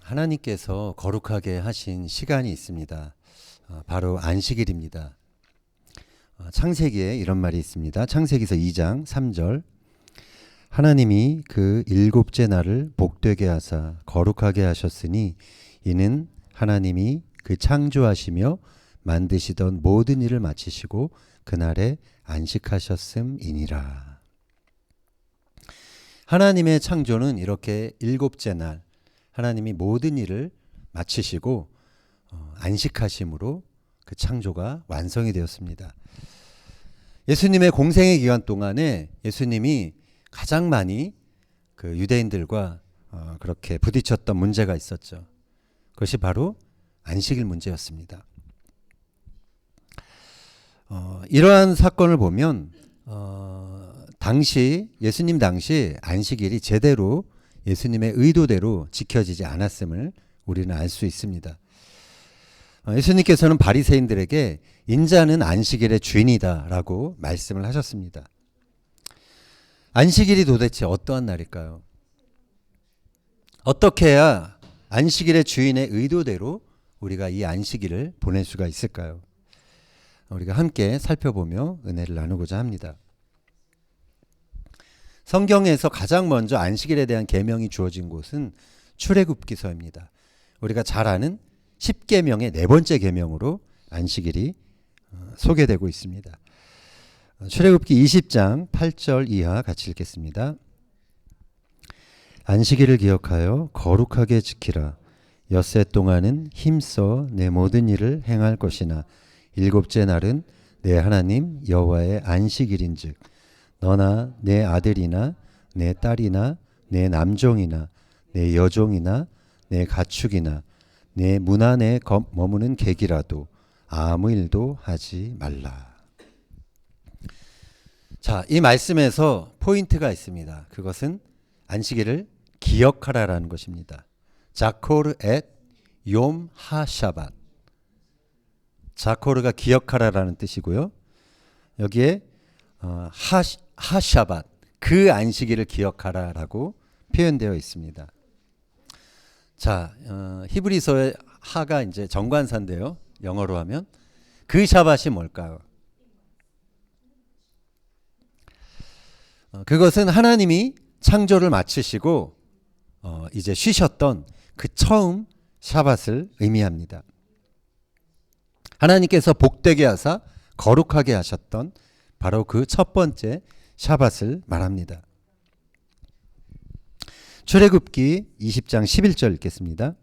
하나님께서 거룩하게 하신 시간이 있습니다. 바로 안식일입니다. 창세기에 이런 말이 있습니다. 창세기서 2장 3절. 하나님이 그 일곱째 날을 복되게 하사 거룩하게 하셨으니 이는 하나님이 그 창조하시며 만드시던 모든 일을 마치시고 그날에 안식하셨음이니라. 하나님의 창조는 이렇게 일곱째 날 하나님이 모든 일을 마치시고 안식하심으로 그 창조가 완성이 되었습니다. 예수님의 공생의 기간 동안에 예수님이 가장 많이 그 유대인들과 그렇게 부딪혔던 문제가 있었죠. 그것이 바로 안식일 문제였습니다. 이러한 사건을 보면 예수님 당시 안식일이 제대로 예수님의 의도대로 지켜지지 않았음을 우리는 알 수 있습니다. 예수님께서는 바리새인들에게 인자는 안식일의 주인이다라고 말씀을 하셨습니다. 안식일이 도대체 어떠한 날일까요? 어떻게 해야 안식일의 주인의 의도대로 우리가 이 안식일을 보낼 수가 있을까요? 우리가 함께 살펴보며 은혜를 나누고자 합니다. 성경에서 가장 먼저 안식일에 대한 계명이 주어진 곳은 출애굽기서입니다. 우리가 잘 아는 10계명의 네 번째 계명으로 안식일이 소개되고 있습니다. 출애굽기 20장 8절 이하 같이 읽겠습니다. 안식일을 기억하여 거룩하게 지키라. 엿새 동안은 힘써 내 모든 일을 행할 것이나 일곱째 날은 내 하나님 여호와의 안식일인즉 너나 내 아들이나 내 딸이나 내 남종이나 내 여종이나 내 가축이나 내 문 안에 머무는 객이라도 아무 일도 하지 말라. 자, 이 말씀에서 포인트가 있습니다. 그것은 안식일을 기억하라라는 것입니다. 자코르 엣 욤 하샤밧. 자코르가 기억하라라는 뜻이고요. 여기에 하샤밧, 그 안식일을 기억하라라고 표현되어 있습니다. 자, 히브리서의 하가 이제 정관사인데요. 영어로 하면 그 샤밧이 뭘까요? 그것은 하나님이 창조를 마치시고 이제 쉬셨던 그 처음 샤밧을 의미합니다. 하나님께서 복되게 하사 거룩하게 하셨던 바로 그 첫 번째 샤밧을 말합니다. 출애굽기 20장 11절 읽겠습니다.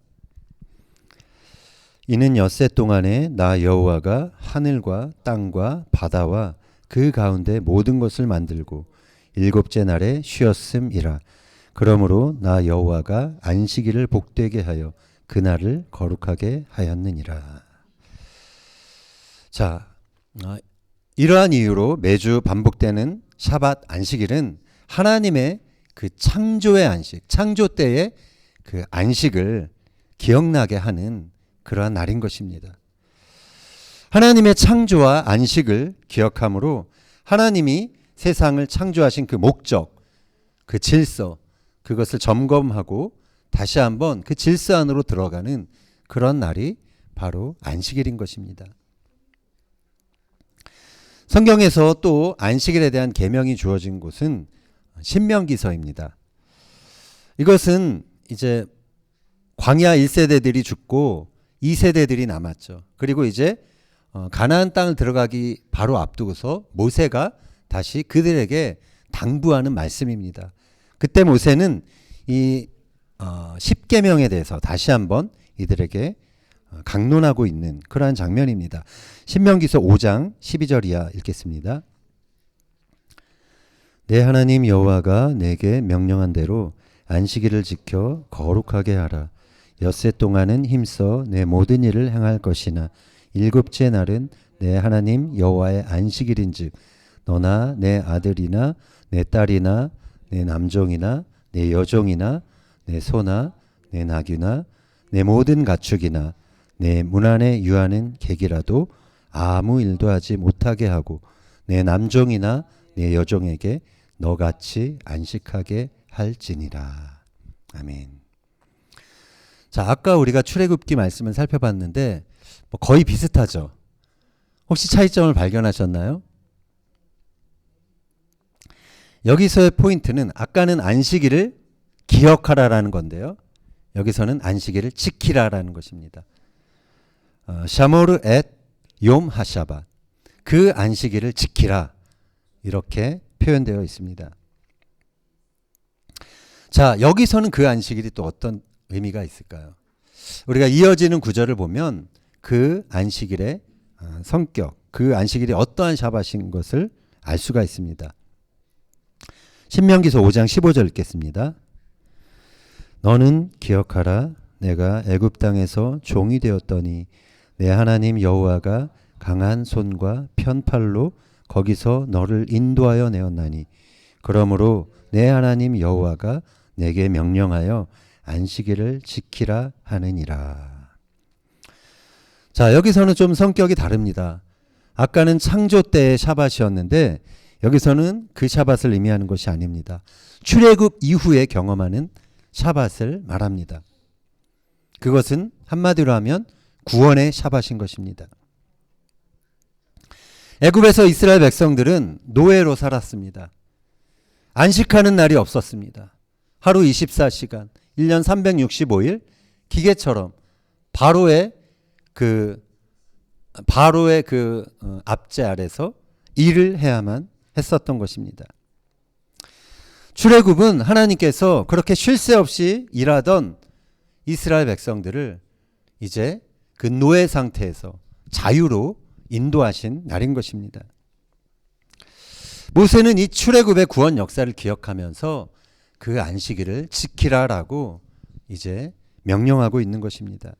이는 엿새 동안에 나 여호와가 하늘과 땅과 바다와 그 가운데 모든 것을 만들고 일곱째 날에 쉬었음이라. 그러므로 나 여호와가 안식일을 복되게 하여 그날을 거룩하게 하였느니라. 자, 이러한 이유로 매주 반복되는 샤밧 안식일은 하나님의 그 창조의 안식, 창조 때의 그 안식을 기억나게 하는 그러한 날인 것입니다. 하나님의 창조와 안식을 기억함으로 하나님이 세상을 창조하신 그 목적, 그 질서, 그것을 점검하고 다시 한번 그 질서 안으로 들어가는 그런 날이 바로 안식일인 것입니다. 성경에서 또 안식일에 대한 계명이 주어진 곳은 신명기서입니다. 이것은 이제 광야 1세대들이 죽고 2세대들이 남았죠. 그리고 이제 가나안 땅을 들어가기 바로 앞두고서 모세가 다시 그들에게 당부하는 말씀입니다. 그때 모세는 이 10계명에 대해서 다시 한번 이들에게 강론하고 있는 그러한 장면입니다. 신명기서 5장 12절 이하 읽겠습니다. 내 하나님 여호와가 내게 명령한 대로 안식일을 지켜 거룩하게 하라. 엿새 동안은 힘써 내 모든 일을 행할 것이나 일곱째 날은 내 하나님 여호와의 안식일인즉 너나 내 아들이나 내 딸이나 내 남종이나 내 여종이나 내 소나 내 나귀나 내 모든 가축이나 내 문 안에 유하는 객이라도 아무 일도 하지 못하게 하고 내 남종이나 내 여종에게 너같이 안식하게 할지니라. 아멘. 자, 아까 우리가 출애굽기 말씀을 살펴봤는데 뭐 거의 비슷하죠. 혹시 차이점을 발견하셨나요? 여기서의 포인트는 아까는 안식일을 기억하라라는 건데요. 여기서는 안식일을 지키라라는 것입니다. 샤모르 앳욤 하샤밧, 그 안식일을 지키라, 이렇게 표현되어 있습니다. 자, 여기서는 그 안식일이 또 어떤 의미가 있을까요? 우리가 이어지는 구절을 보면 그 안식일의 성격, 그 안식일이 어떠한 샤밧인 것을 알 수가 있습니다. 신명기서 5장 15절 읽겠습니다. 너는 기억하라. 내가 애굽 땅에서 종이 되었더니 내 하나님 여호와가 강한 손과 편팔로 거기서 너를 인도하여 내었나니 그러므로 내 하나님 여호와가 내게 명령하여 안식일을 지키라 하느니라. 자, 여기서는 좀 성격이 다릅니다. 아까는 창조 때의 샤밧이었는데 여기서는 그 샤밧을 의미하는 것이 아닙니다. 출애굽 이후에 경험하는 샤밧을 말합니다. 그것은 한마디로 하면 구원의 샤밧인 것입니다. 애굽에서 이스라엘 백성들은 노예로 살았습니다. 안식하는 날이 없었습니다. 하루 24시간, 1년 365일 기계처럼 바로의 그 압제 아래서 일을 해야만 했었던 것입니다. 출애굽은 하나님께서 그렇게 쉴 새 없이 일하던 이스라엘 백성들을 이제 그 노예 상태에서 자유로 인도하신 날인 것입니다. 모세는 이 출애굽의 구원 역사를 기억하면서 그 안식일을 지키라라고 이제 명령하고 있는 것입니다.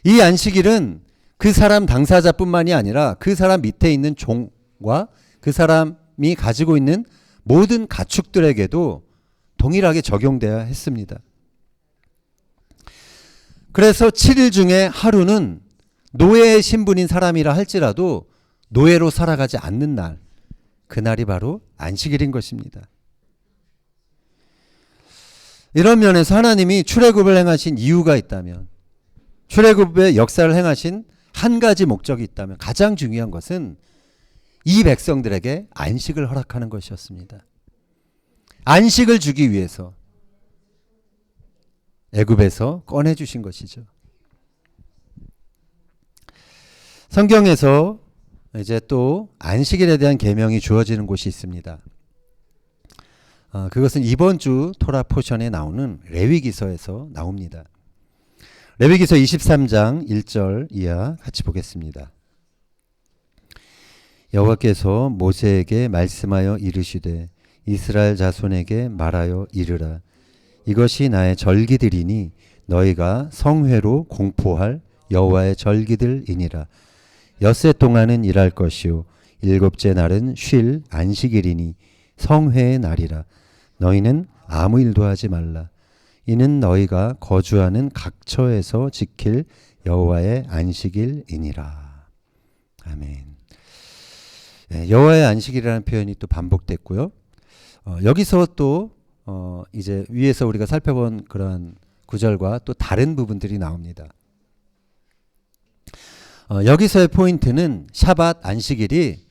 이 안식일은 그 사람 당사자뿐만이 아니라 그 사람 밑에 있는 종과 그 사람이 가지고 있는 모든 가축들에게도 동일하게 적용되어야 했습니다. 그래서 7일 중에 하루는 노예의 신분인 사람이라 할지라도 노예로 살아가지 않는 날, 그날이 바로 안식일인 것입니다. 이런 면에서 하나님이 출애굽을 행하신 이유가 있다면, 출애굽의 역사를 행하신 한 가지 목적이 있다면 가장 중요한 것은 이 백성들에게 안식을 허락하는 것이었습니다. 안식을 주기 위해서 애굽에서 꺼내주신 것이죠. 성경에서 이제 또 안식일에 대한 계명이 주어지는 곳이 있습니다. 그것은 이번 주 토라 포션에 나오는 레위기서에서 나옵니다. 레위기서 23장 1절 이하 같이 보겠습니다. 여호와께서 모세에게 말씀하여 이르시되 이스라엘 자손에게 말하여 이르라. 이것이 나의 절기들이니 너희가 성회로 공포할 여호와의 절기들이니라. 엿새 동안은 일할 것이요 일곱째 날은 쉴 안식일이니 성회의 날이라. 너희는 아무 일도 하지 말라. 이는 너희가 거주하는 각처에서 지킬 여호와의 안식일이니라. 아멘. 네, 여호와의 안식일이라는 표현이 또 반복됐고요. 여기서 또 이제 위에서 우리가 살펴본 그런 구절과 또 다른 부분들이 나옵니다. 여기서의 포인트는 샤밧 안식일이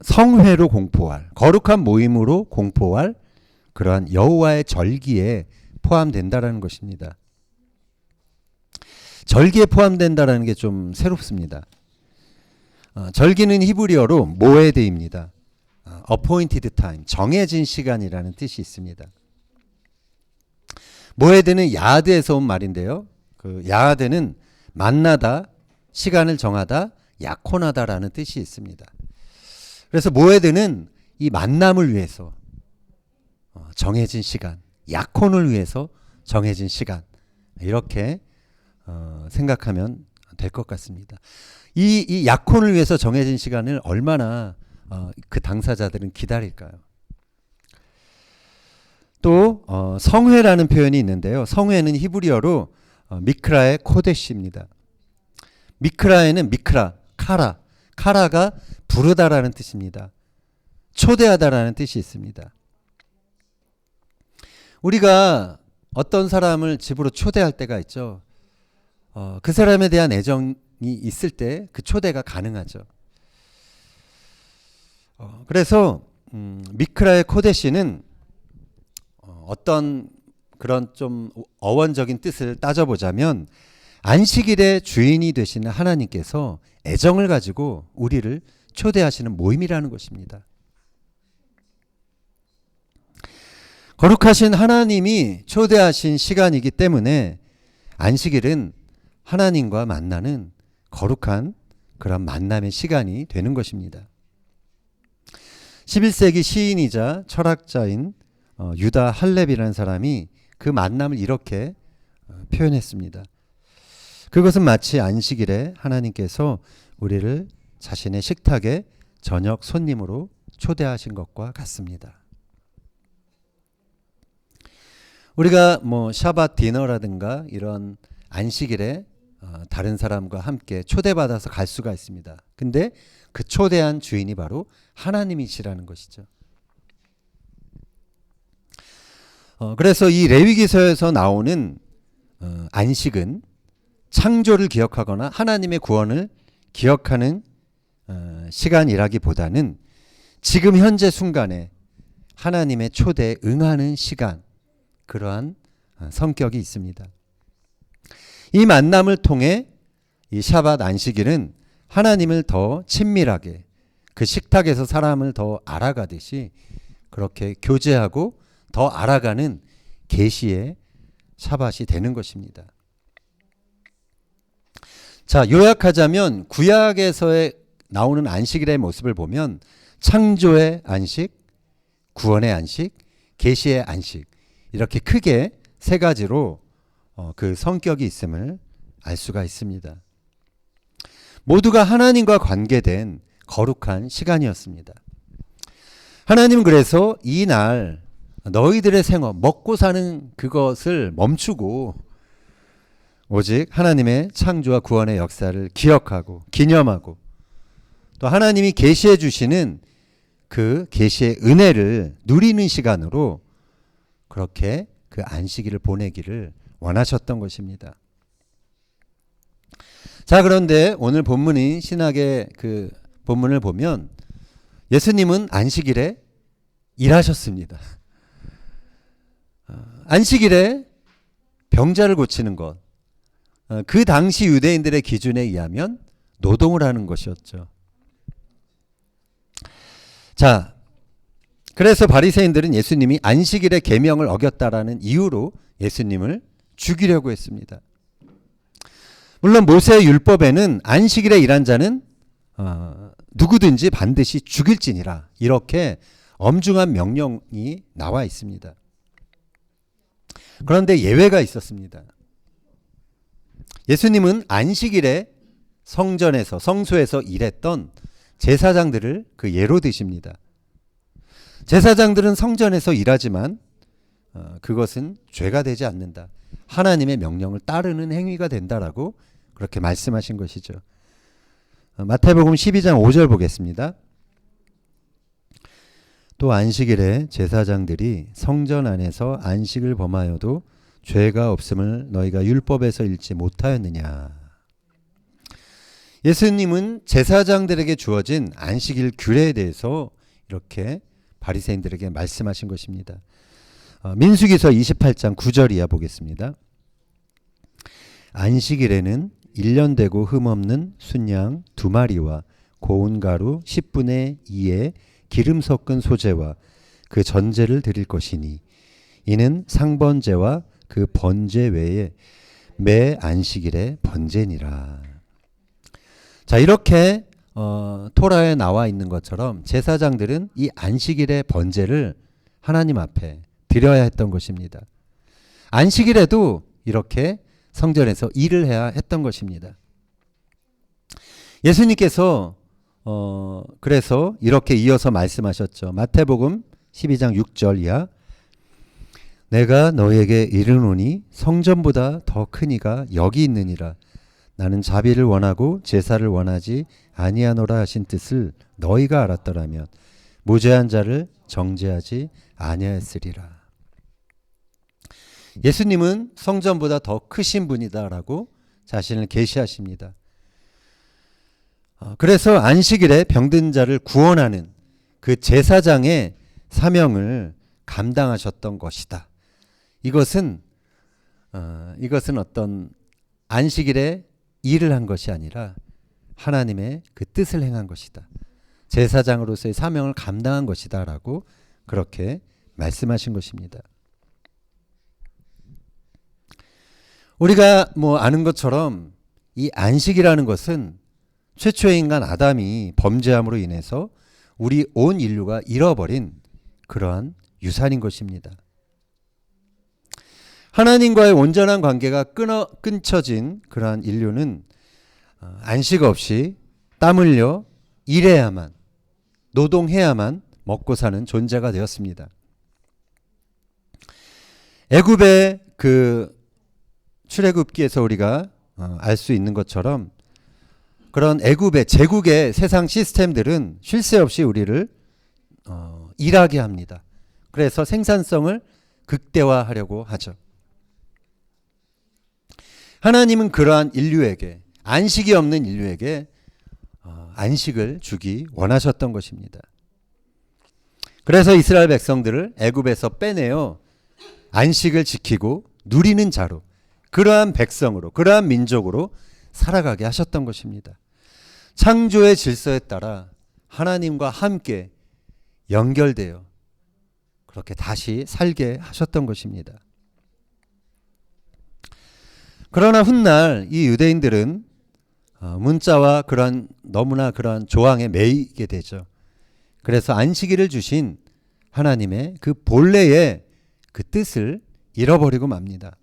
성회로 공포할, 거룩한 모임으로 공포할 그러한 여호와의 절기에 포함된다라는 것입니다. 절기에 포함된다라는 게 좀 새롭습니다. 절기는 히브리어로 모에드입니다. appointed time, 정해진 시간이라는 뜻이 있습니다. 모에드는 야드에서 온 말인데요. 그 야드는 만나다, 시간을 정하다, 약혼하다라는 뜻이 있습니다. 그래서 모에드는 이 만남을 위해서 정해진 시간, 약혼을 위해서 정해진 시간, 이렇게 생각하면 될 것 같습니다. 이 약혼을 위해서 정해진 시간을 얼마나 그 당사자들은 기다릴까요? 또 성회라는 표현이 있는데요. 성회는 히브리어로 미크라의 코데시입니다. 미크라에는 미크라, 카라가 부르다라는 뜻입니다. 초대하다라는 뜻이 있습니다. 우리가 어떤 사람을 집으로 초대할 때가 있죠. 그 사람에 대한 애정이 있을 때 그 초대가 가능하죠. 그래서 미크라의 코데시는 어떤 그런 좀 어원적인 뜻을 따져보자면 안식일의 주인이 되시는 하나님께서 애정을 가지고 우리를 초대하시는 모임이라는 것입니다. 거룩하신 하나님이 초대하신 시간이기 때문에 안식일은 하나님과 만나는 거룩한 그런 만남의 시간이 되는 것입니다. 11세기 시인이자 철학자인 유다 할렙이라는 사람이 그 만남을 이렇게 표현했습니다. 그것은 마치 안식일에 하나님께서 우리를 자신의 식탁에 저녁 손님으로 초대하신 것과 같습니다. 우리가 뭐 샤밧 디너라든가 이런 안식일에 다른 사람과 함께 초대받아서 갈 수가 있습니다. 근데 그 초대한 주인이 바로 하나님이시라는 것이죠. 그래서 이 레위기서에서 나오는 안식은 창조를 기억하거나 하나님의 구원을 기억하는 시간이라기보다는 지금 현재 순간에 하나님의 초대에 응하는 시간, 그러한 성격이 있습니다. 이 만남을 통해 이 샤밧 안식일은 하나님을 더 친밀하게 그 식탁에서 사람을 더 알아가듯이 그렇게 교제하고 더 알아가는 계시의 샤밧이 되는 것입니다. 자, 요약하자면 구약에서의 나오는 안식일의 모습을 보면 창조의 안식, 구원의 안식, 계시의 안식, 이렇게 크게 세 가지로 그 성격이 있음을 알 수가 있습니다. 모두가 하나님과 관계된 거룩한 시간이었습니다. 하나님은 그래서 이 날 너희들의 생업, 먹고 사는 그것을 멈추고 오직 하나님의 창조와 구원의 역사를 기억하고 기념하고 또 하나님이 계시해 주시는 그 계시의 은혜를 누리는 시간으로 그렇게 그 안식일을 보내기를 원하셨던 것입니다. 자, 그런데 오늘 본문인 신학의 그 본문을 보면 예수님은 안식일에 일하셨습니다. 안식일에 병자를 고치는 것, 그 당시 유대인들의 기준에 의하면 노동을 하는 것이었죠. 자, 그래서 바리새인들은 예수님이 안식일의 계명을 어겼다라는 이유로 예수님을 죽이려고 했습니다. 물론 모세의 율법에는 안식일에 일한 자는 누구든지 반드시 죽일지니라 이렇게 엄중한 명령이 나와 있습니다. 그런데 예외가 있었습니다. 예수님은 안식일에 성전에서 성소에서 일했던 제사장들을 그 예로 드십니다. 제사장들은 성전에서 일하지만 그것은 죄가 되지 않는다. 하나님의 명령을 따르는 행위가 된다라고 그렇게 말씀하신 것이죠. 마태복음 12장 5절 보겠습니다. 또 안식일에 제사장들이 성전 안에서 안식을 범하여도 죄가 없음을 너희가 율법에서 읽지 못하였느냐. 예수님은 제사장들에게 주어진 안식일 규례에 대해서 이렇게 바리새인들에게 말씀하신 것입니다. 민수기서 28장 9절 이하 보겠습니다. 안식일에는 1년 되고 흠없는 순양 2마리와 고운 가루 10분의 2의 기름 섞은 소제와 그 전제를 드릴 것이니 이는 상번제와 그 번제 외에 매 안식일의 번제니라. 자, 이렇게 토라에 나와 있는 것처럼 제사장들은 이 안식일의 번제를 하나님 앞에 드려야 했던 것입니다. 안식일에도 이렇게 성전에서 일을 해야 했던 것입니다. 예수님께서 그래서 이렇게 이어서 말씀하셨죠. 마태복음 12장 6절 이하 내가 너에게 이르노니 성전보다 더 큰 이가 여기 있느니라. 나는 자비를 원하고 제사를 원하지 아니하노라 하신 뜻을 너희가 알았더라면 무죄한 자를 정죄하지 아니하였으리라. 예수님은 성전보다 더 크신 분이다라고 자신을 계시하십니다. 그래서 안식일에 병든 자를 구원하는 그 제사장의 사명을 감당하셨던 것이다. 이것은 어떤 안식일에 일을 한 것이 아니라 하나님의 그 뜻을 행한 것이다. 제사장으로서의 사명을 감당한 것이다 라고 그렇게 말씀하신 것입니다. 우리가 아는 것처럼 이 안식이라는 것은 최초의 인간 아담이 범죄함으로 인해서 우리 온 인류가 잃어버린 그러한 유산인 것입니다. 하나님과의 온전한 관계가 끊쳐진 그러한 인류는 안식 없이 땀 흘려 일해야만, 노동해야만 먹고 사는 존재가 되었습니다. 애굽의 그 출애굽기에서 우리가 알 수 있는 것처럼 그런 애굽의 제국의 세상 시스템들은 쉴 새 없이 우리를 일하게 합니다. 그래서 생산성을 극대화하려고 하죠. 하나님은 그러한 인류에게, 안식이 없는 인류에게 안식을 주기 원하셨던 것입니다. 그래서 이스라엘 백성들을 애굽에서 빼내어 안식을 지키고 누리는 자로, 그러한 백성으로, 그러한 민족으로 살아가게 하셨던 것입니다. 창조의 질서에 따라 하나님과 함께 연결되어 그렇게 다시 살게 하셨던 것입니다. 그러나 훗날 이 유대인들은 문자와 너무나 그러한 조항에 매이게 되죠. 그래서 안식일을 주신 하나님의 그 본래의 그 뜻을 잃어버리고 맙니다.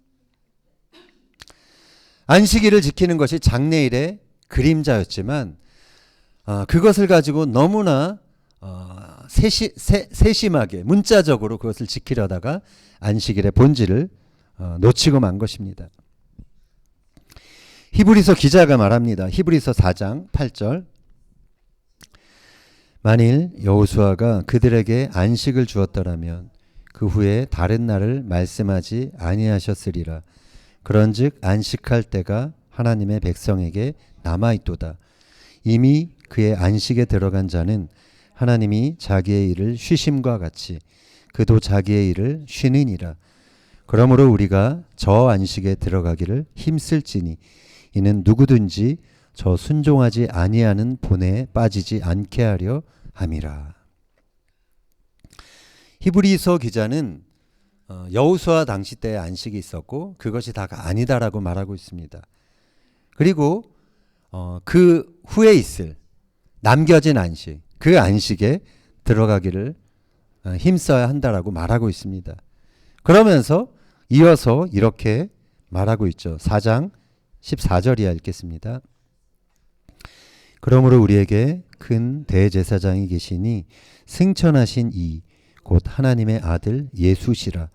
안식일을 지키는 것이 장래일의 그림자였지만 그것을 가지고 너무나 세심하게 문자적으로 그것을 지키려다가 안식일의 본질을 놓치고 만 것입니다. 히브리서 기자가 말합니다. 히브리서 4장 8절. 만일 여호수아가 그들에게 안식을 주었더라면 그 후에 다른 날을 말씀하지 아니하셨으리라. 그런즉 안식할 때가 하나님의 백성에게 남아있도다. 이미 그의 안식에 들어간 자는 하나님이 자기의 일을 쉬심과 같이 그도 자기의 일을 쉬느니라. 그러므로 우리가 저 안식에 들어가기를 힘쓸지니 이는 누구든지 저 순종하지 아니하는 본에 빠지지 않게 하려 함이라. 히브리서 기자는 여호수아 당시 때의 안식이 있었고 그것이 다가 아니다라고 말하고 있습니다. 그리고 그 후에 있을 남겨진 안식, 그 안식에 들어가기를 힘써야 한다라고 말하고 있습니다. 그러면서 이어서 이렇게 말하고 있죠. 4장 14절 이하 읽겠습니다. 그러므로 우리에게 큰 대제사장이 계시니 승천하신 이 곧 하나님의 아들 예수시라.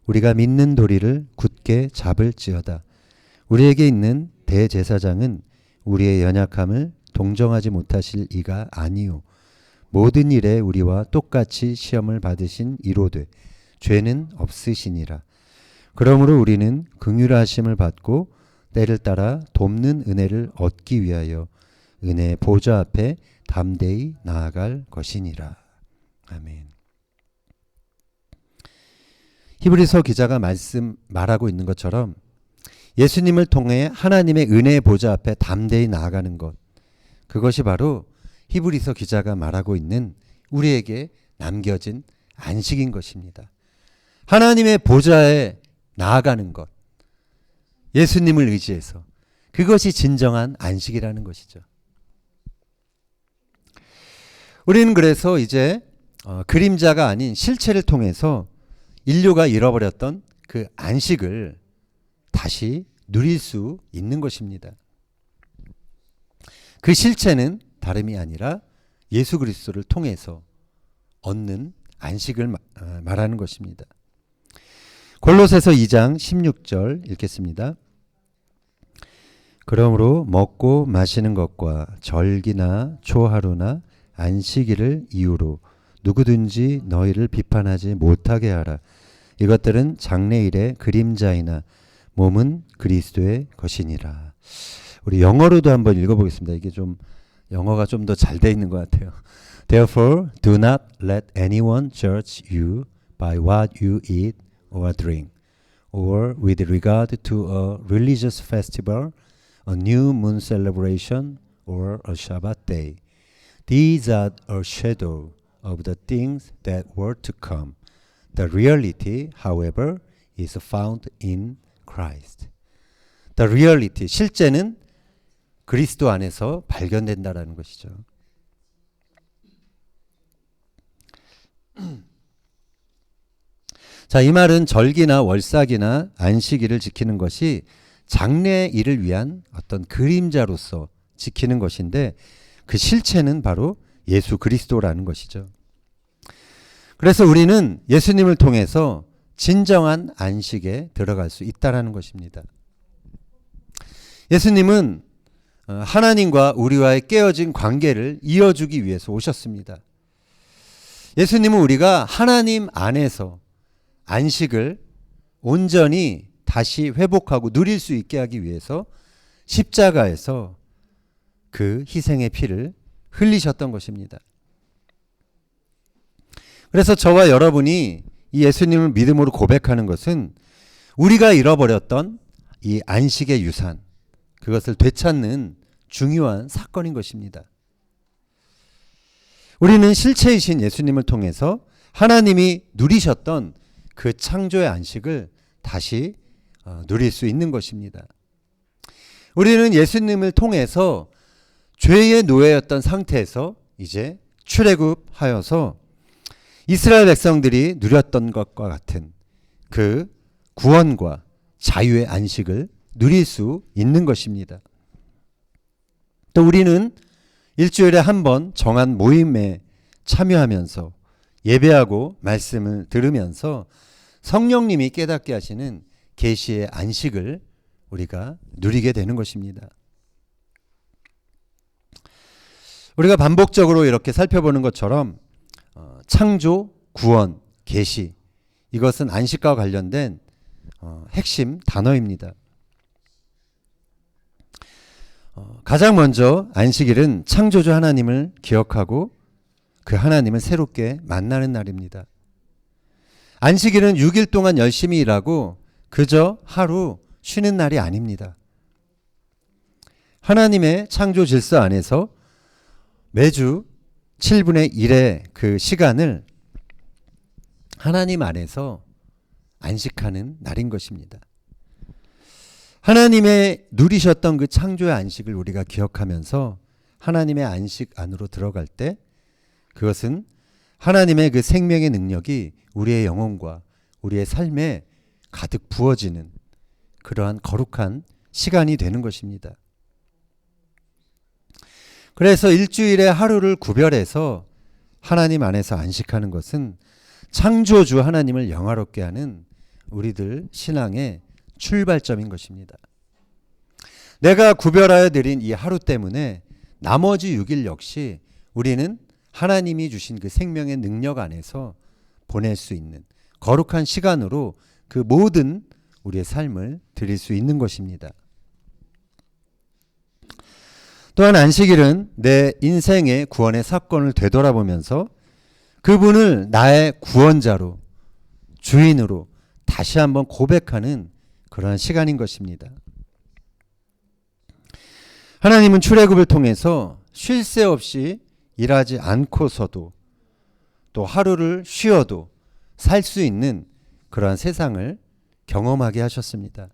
우리가 믿는 도리를 굳게 잡을지어다. 우리에게 있는 대제사장은 우리의 연약함을 동정하지 못하실 이가 아니요 모든 일에 우리와 똑같이 시험을 받으신 이로되 죄는 없으시니라. 그러므로 우리는 긍휼하심을 받고 때를 따라 돕는 은혜를 얻기 위하여 은혜의 보좌 앞에 담대히 나아갈 것이니라. 아멘. 히브리서 기자가 말하고 있는 것처럼 예수님을 통해 하나님의 은혜의 보좌 앞에 담대히 나아가는 것, 그것이 바로 히브리서 기자가 말하고 있는 우리에게 남겨진 안식인 것입니다. 하나님의 보좌에 나아가는 것, 예수님을 의지해서, 그것이 진정한 안식이라는 것이죠. 우리는 그래서 이제 그림자가 아닌 실체를 통해서 인류가 잃어버렸던 그 안식을 다시 누릴 수 있는 것입니다. 그 실체는 다름이 아니라 예수 그리스도를 통해서 얻는 안식을 말하는 것입니다. 골로새서 2장 16절 읽겠습니다. 그러므로 먹고 마시는 것과 절기나 초하루나 안식일을 이유로 누구든지 너희를 비판하지 못하게 하라. 이것들은 장래일의 그림자이나 몸은 그리스도의 것이니라. 우리 영어로도 한번 읽어보겠습니다. 이게 좀 영어가 좀 더 잘 돼 있는 것 같아요. Therefore, do not let anyone judge you by what you eat or drink, or with regard to a religious festival, a new moon celebration, or a Shabbat day. These are a shadow of the things that were to come. The reality, however, is found in Christ. The reality, 실제는 그리스도 안에서 발견된다라는 것이죠. 자, 이 말은 절기나 월삭이나 안식일을 지키는 것이 장래일을 위한 어떤 그림자로서 지키는 것인데 그 실체는 바로 예수 그리스도라는 것이죠. 그래서 우리는 예수님을 통해서 진정한 안식에 들어갈 수 있다라는 것입니다. 예수님은 하나님과 우리와의 깨어진 관계를 이어주기 위해서 오셨습니다. 예수님은 우리가 하나님 안에서 안식을 온전히 다시 회복하고 누릴 수 있게 하기 위해서 십자가에서 그 희생의 피를 흘리셨던 것입니다. 그래서 저와 여러분이 이 예수님을 믿음으로 고백하는 것은 우리가 잃어버렸던 이 안식의 유산, 그것을 되찾는 중요한 사건인 것입니다. 우리는 실체이신 예수님을 통해서 하나님이 누리셨던 그 창조의 안식을 다시 누릴 수 있는 것입니다. 우리는 예수님을 통해서 죄의 노예였던 상태에서 이제 출애굽하여서 이스라엘 백성들이 누렸던 것과 같은 그 구원과 자유의 안식을 누릴 수 있는 것입니다. 또 우리는 일주일에 한 번 정한 모임에 참여하면서 예배하고 말씀을 들으면서 성령님이 깨닫게 하시는 계시의 안식을 우리가 누리게 되는 것입니다. 우리가 반복적으로 이렇게 살펴보는 것처럼 창조, 구원, 계시, 이것은 안식과 관련된 핵심 단어입니다. 가장 먼저 안식일은 창조주 하나님을 기억하고 그 하나님을 새롭게 만나는 날입니다. 안식일은 6일 동안 열심히 일하고 그저 하루 쉬는 날이 아닙니다. 하나님의 창조 질서 안에서 매주 7분의 1의 그 시간을 하나님 안에서 안식하는 날인 것입니다. 하나님의 누리셨던 그 창조의 안식을 우리가 기억하면서 하나님의 안식 안으로 들어갈 때 그것은 하나님의 그 생명의 능력이 우리의 영혼과 우리의 삶에 가득 부어지는 그러한 거룩한 시간이 되는 것입니다. 그래서 일주일에 하루를 구별해서 하나님 안에서 안식하는 것은 창조주 하나님을 영화롭게 하는 우리들 신앙의 출발점인 것입니다. 내가 구별하여 드린 이 하루 때문에 나머지 6일 역시 우리는 하나님이 주신 그 생명의 능력 안에서 보낼 수 있는 거룩한 시간으로 그 모든 우리의 삶을 드릴 수 있는 것입니다. 또한 안식일은 내 인생의 구원의 사건을 되돌아보면서 그분을 나의 구원자로, 주인으로 다시 한번 고백하는 그러한 시간인 것입니다. 하나님은 출애굽을 통해서 쉴 새 없이 일하지 않고서도 또 하루를 쉬어도 살 수 있는 그러한 세상을 경험하게 하셨습니다.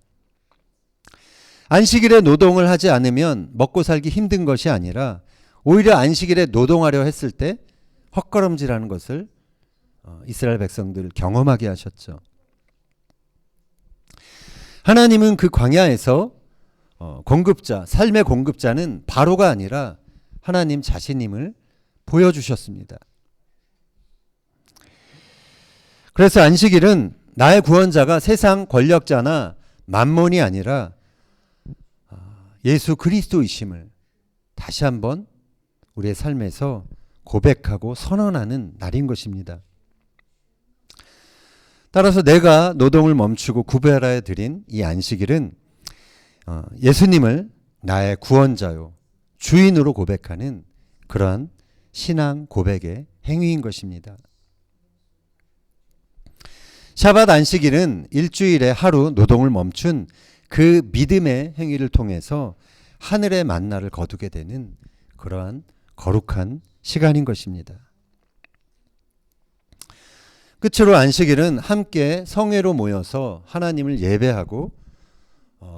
안식일에 노동을 하지 않으면 먹고 살기 힘든 것이 아니라 오히려 안식일에 노동하려 했을 때 헛걸음질하는 것을 이스라엘 백성들을 경험하게 하셨죠. 하나님은 그 광야에서 공급자, 삶의 공급자는 바로가 아니라 하나님 자신임을 보여주셨습니다. 그래서 안식일은 나의 구원자가 세상 권력자나 만몬이 아니라 예수 그리스도이심을 다시 한번 우리의 삶에서 고백하고 선언하는 날인 것입니다. 따라서 내가 노동을 멈추고 구별하여 드린 이 안식일은 예수님을 나의 구원자요 주인으로 고백하는 그러한 신앙 고백의 행위인 것입니다. 샤밧 안식일은 일주일에 하루 노동을 멈춘 그 믿음의 행위를 통해서 하늘의 만나를 거두게 되는 그러한 거룩한 시간인 것입니다. 끝으로 안식일은 함께 성회로 모여서 하나님을 예배하고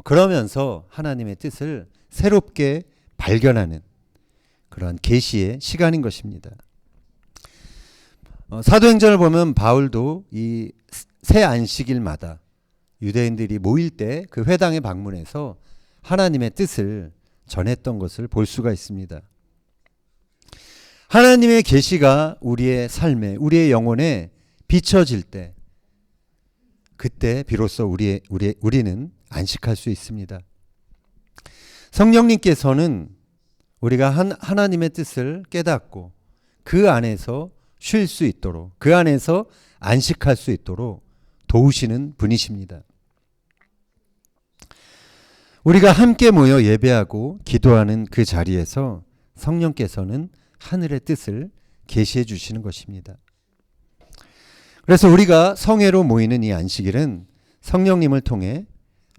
그러면서 하나님의 뜻을 새롭게 발견하는 그러한 계시의 시간인 것입니다. 사도행전을 보면 바울도 이 새 안식일마다 유대인들이 모일 때 그 회당에 방문해서 하나님의 뜻을 전했던 것을 볼 수가 있습니다. 하나님의 계시가 우리의 삶에, 우리의 영혼에 비춰질 때 그때 비로소 우리는 안식할 수 있습니다. 성령님께서는 우리가 하나님의 뜻을 깨닫고 그 안에서 쉴 수 있도록, 그 안에서 안식할 수 있도록 도우시는 분이십니다. 우리가 함께 모여 예배하고 기도하는 그 자리에서 성령께서는 하늘의 뜻을 계시해 주시는 것입니다. 그래서 우리가 성회로 모이는 이 안식일은 성령님을 통해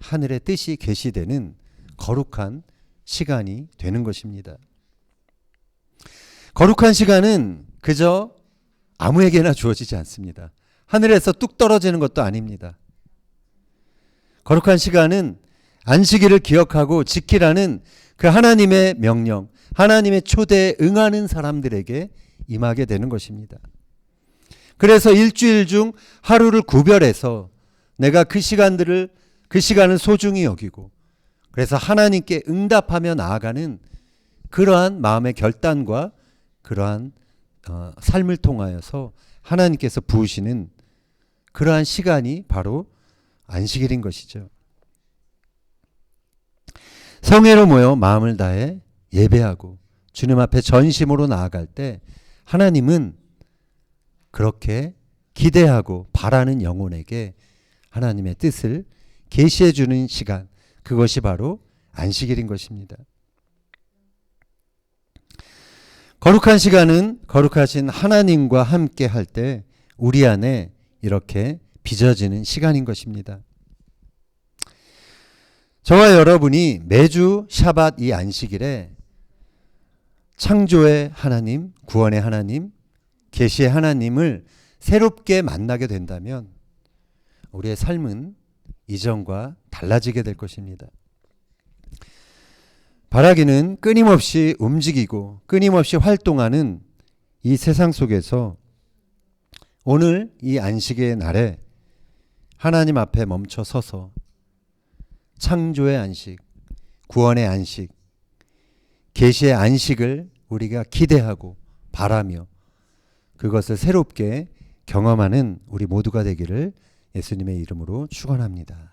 하늘의 뜻이 계시되는 거룩한 시간이 되는 것입니다. 거룩한 시간은 그저 아무에게나 주어지지 않습니다. 하늘에서 뚝 떨어지는 것도 아닙니다. 거룩한 시간은 안식일을 기억하고 지키라는 그 하나님의 명령, 하나님의 초대에 응하는 사람들에게 임하게 되는 것입니다. 그래서 일주일 중 하루를 구별해서 내가 그 시간을 소중히 여기고 그래서 하나님께 응답하며 나아가는 그러한 마음의 결단과 그러한 삶을 통하여서 하나님께서 부으시는 그러한 시간이 바로 안식일인 것이죠. 성회로 모여 마음을 다해 예배하고 주님 앞에 전심으로 나아갈 때 하나님은 그렇게 기대하고 바라는 영혼에게 하나님의 뜻을 계시해 주는 시간, 그것이 바로 안식일인 것입니다. 거룩한 시간은 거룩하신 하나님과 함께 할 때 우리 안에 이렇게 빚어지는 시간인 것입니다. 저와 여러분이 매주 샤밧 이 안식일에 창조의 하나님, 구원의 하나님, 계시의 하나님을 새롭게 만나게 된다면 우리의 삶은 이전과 달라지게 될 것입니다. 바라기는 끊임없이 움직이고 끊임없이 활동하는 이 세상 속에서 오늘 이 안식의 날에 하나님 앞에 멈춰 서서 창조의 안식, 구원의 안식, 계시의 안식을 우리가 기대하고 바라며 그것을 새롭게 경험하는 우리 모두가 되기를 예수님의 이름으로 축원합니다.